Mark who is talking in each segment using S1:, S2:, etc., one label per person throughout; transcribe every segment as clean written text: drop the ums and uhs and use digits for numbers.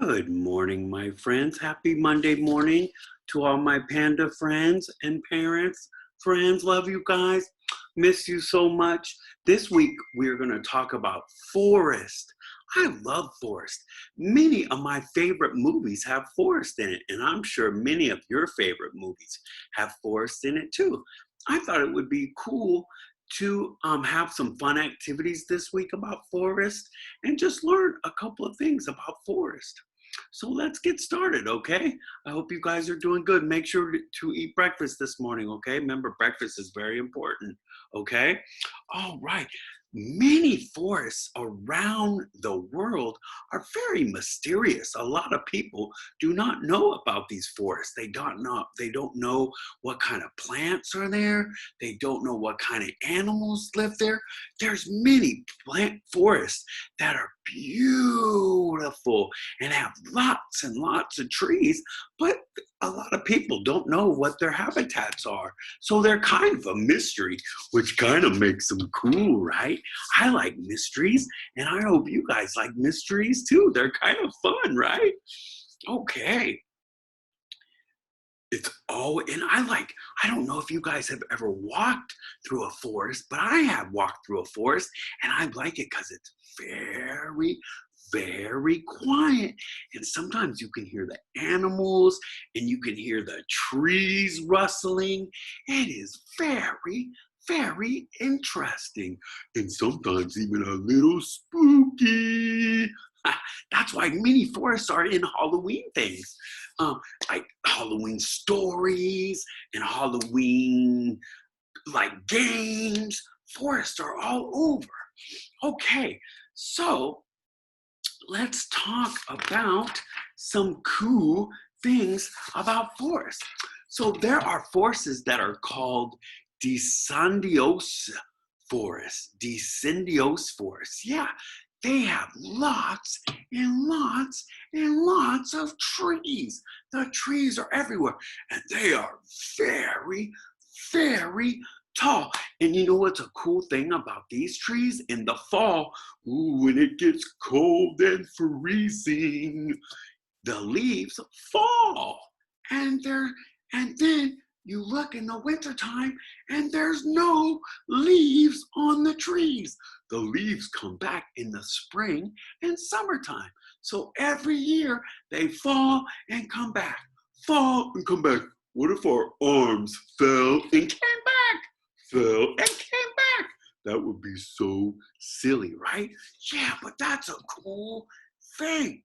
S1: Good morning, my friends. Happy Monday morning to all my panda friends and parents. Friends, love you guys. Miss you so much. This week, we're going to talk about forest. I love forest. Many of my favorite movies have forest in it, and I'm sure many of your favorite movies have forest in it too. I thought it would be cool to have some fun activities this week about forest and just learn a couple of things about forest. So let's get started, okay? I hope you guys are doing good. Make sure to eat breakfast this morning, okay? Remember, breakfast is very important, okay? All right. Many forests around the world are very mysterious. A lot of people do not know about these forests. They don't know what kind of plants are there. They don't know what kind of animals live there. There's many plant forests that are beautiful and have lots and lots of trees, but a lot of people don't know what their habitats are. So they're kind of a mystery, which kind of makes them cool, right? I like mysteries, and I hope you guys like mysteries too. They're kind of fun, right? Okay. I don't know if you guys have ever walked through a forest, but I have walked through a forest, and I like it because it's very, very quiet. And sometimes you can hear the animals and you can hear the trees rustling. It is very, very interesting. And sometimes even a little spooky. That's why many forests are in Halloween things. Like Halloween stories and Halloween like games. Forests are all over. Okay, so let's talk about some cool things about forests. So there are forests that are called deciduous forests. Deciduous forests. Yeah, they have lots and lots and lots of trees. The trees are everywhere, and they are very, very tall. And you know what's a cool thing about these trees? In the fall, ooh, when it gets cold and freezing, the leaves fall. And then you look in the wintertime and there's no leaves on the trees. The leaves come back in the spring and summertime. So every year they fall and come back, fall and come back. What if our arms fell and came back? Fell and came back. That would be so silly, right? Yeah, but that's a cool thing.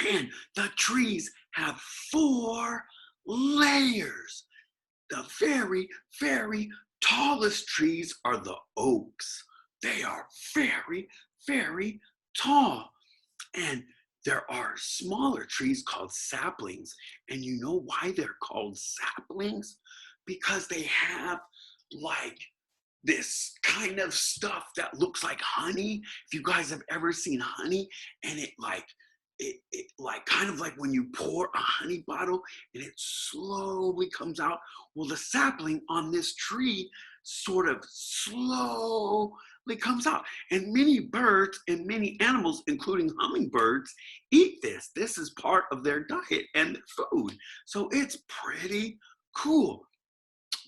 S1: And the trees have 4 layers. The very, very tallest trees are the oaks. They are very, very tall. And there are smaller trees called saplings. And you know why they're called saplings? Because they have like this kind of stuff that looks like honey. If you guys have ever seen honey, and it like kind of like when you pour a honey bottle and it slowly comes out. Well, the sapling on this tree sort of slowly comes out. And many birds and many animals, including hummingbirds, eat this. This is part of their diet and their food. So it's pretty cool.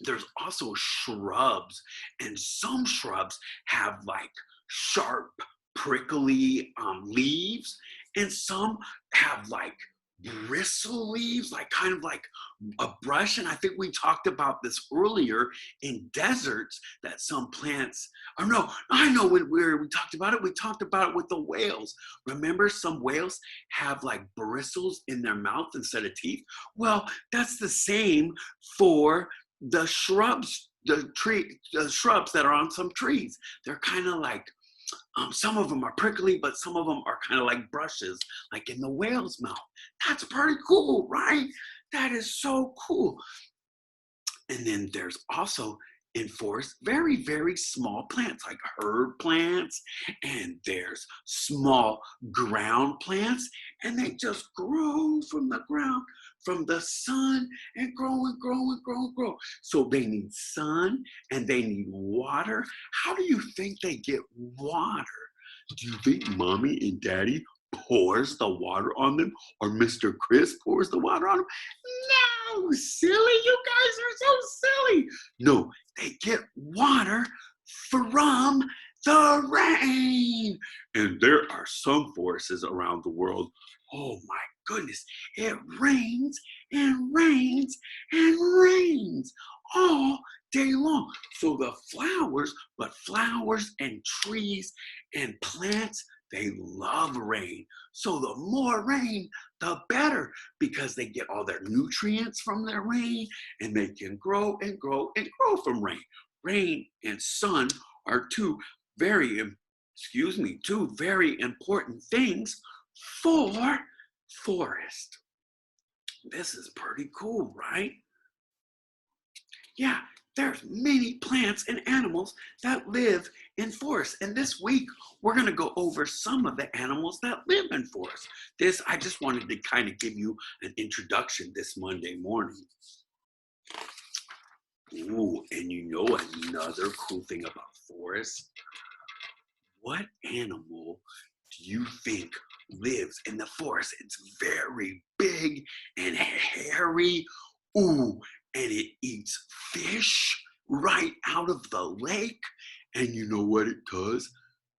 S1: There's also shrubs, and some shrubs have like sharp, prickly leaves, and some have like bristle leaves, like kind of like a brush. And I think we talked about this earlier in deserts that some plants, or no, I know we talked about it. We talked about it with the whales. Remember, some whales have like bristles in their mouth instead of teeth. Well, that's the same for the shrubs, the shrubs that are on some trees. They're kind of like, some of them are prickly, but some of them are kind of like brushes, like in the whale's mouth. That's pretty cool, right? That is so cool. And then there's also in forests very, very small plants like herb plants, and there's small ground plants, and they just grow from the ground, from the sun, and grow and grow and grow and grow. So they need sun and they need water. How do you think they get water? Do you think mommy and daddy pours the water on them, or Mr. Chris pours the water on them. No, silly, you guys are so silly. No, they get water from the rain. And there are some forests around the world. Oh my goodness, it rains and rains and rains all day long. So the flowers and trees and plants, they love rain. So the more rain, the better, because they get all their nutrients from their rain, and they can grow and grow and grow from rain. Rain and sun are two very important things for forest. This is pretty cool, right? Yeah, there's many plants and animals that live in forests. And this week, we're going to go over some of the animals that live in forests. I just wanted to kind of give you an introduction this Monday morning. Ooh, and you know another cool thing about forests? What animal do you think lives in the forest? It's very big and hairy. Ooh, and it eats fish right out of the lake. And you know what it does?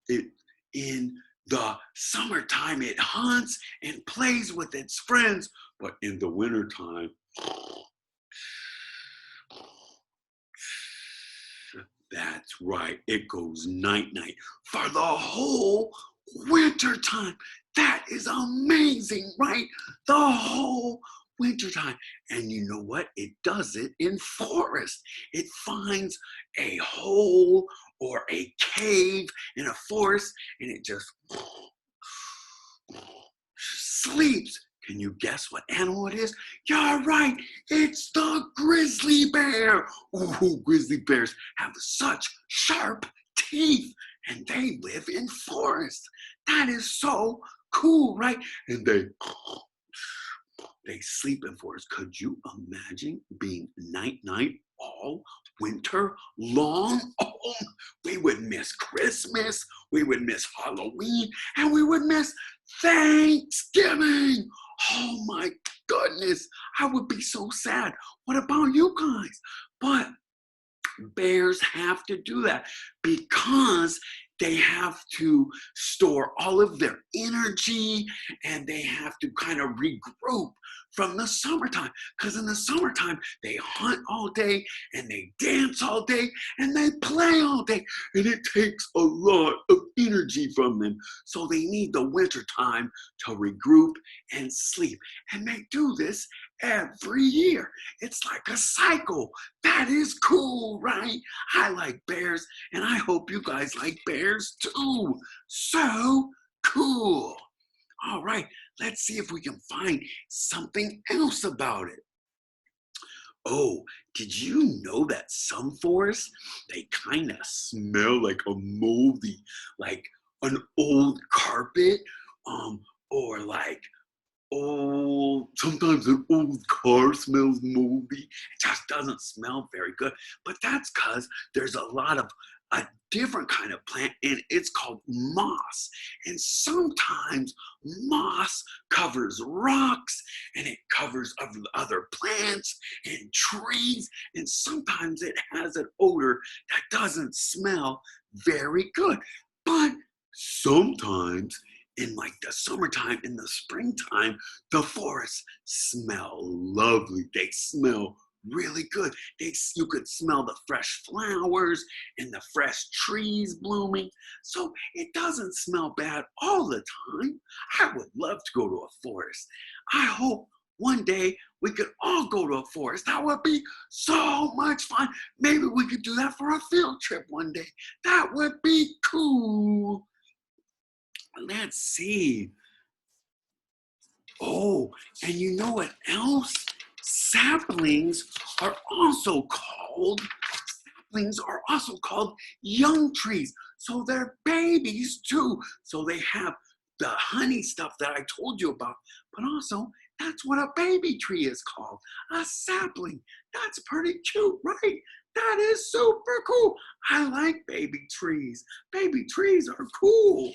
S1: In the summertime, it hunts and plays with its friends. But in the wintertime, that's right, it goes night-night for the whole winter time. That is amazing, right? The whole winter time. And you know what? It does it in forest. It finds a hole or a cave in a forest, and it just sleeps. Can you guess what animal it is? You're right, it's the grizzly bear. Ooh, grizzly bears have such sharp teeth, and they live in forests. That is so cool, right? And they sleep in forests. Could you imagine being night-night all winter long? Oh, we would miss Christmas, we would miss Halloween, and we would miss Thanksgiving. Oh my goodness, I would be so sad. What about you guys? But bears have to do that because they have to store all of their energy, and they have to kind of regroup from the summertime, because in the summertime they hunt all day and they dance all day and they play all day, and it takes a lot of energy from them. So they need the winter time to regroup and sleep, and they do this every year. It's like a cycle. That is cool, right? I like bears, and I hope you guys like bears too. So cool. All right, let's see if we can find something else about it. Oh, did you know that some forests, they kind of smell like a moldy, like an old carpet, or like sometimes an old car smells moldy. It just doesn't smell very good. But that's because there's a lot of a different kind of plant, and it's called moss. And sometimes moss covers rocks, and it covers other plants and trees, and sometimes it has an odor that doesn't smell very good. But sometimes in like the summertime, in the springtime, the forests smell lovely. They smell really good. You could smell the fresh flowers and the fresh trees blooming. So it doesn't smell bad all the time. I would love to go to a forest. I hope one day we could all go to a forest. That would be so much fun. Maybe we could do that for a field trip one day. That would be cool. Let's see. Oh, and you know what else? Saplings are also called young trees. So they're babies too. So they have the honey stuff that I told you about, but also that's what a baby tree is called, a sapling. That's pretty cute, right? That is super cool. I like baby trees. Baby trees are cool.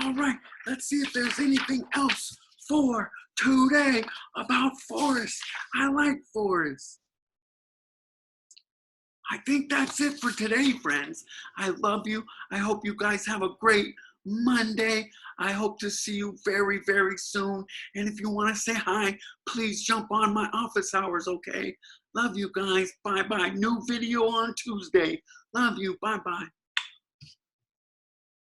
S1: All right, Let's see if there's anything else for today about forests. I like forests. I think that's it for today, friends. I love you. I hope you guys have a great Monday. I hope to see you very, very soon. And if you want to say hi, please jump on my office hours, okay? Love you guys. Bye-bye. New video on Tuesday. Love you. Bye-bye.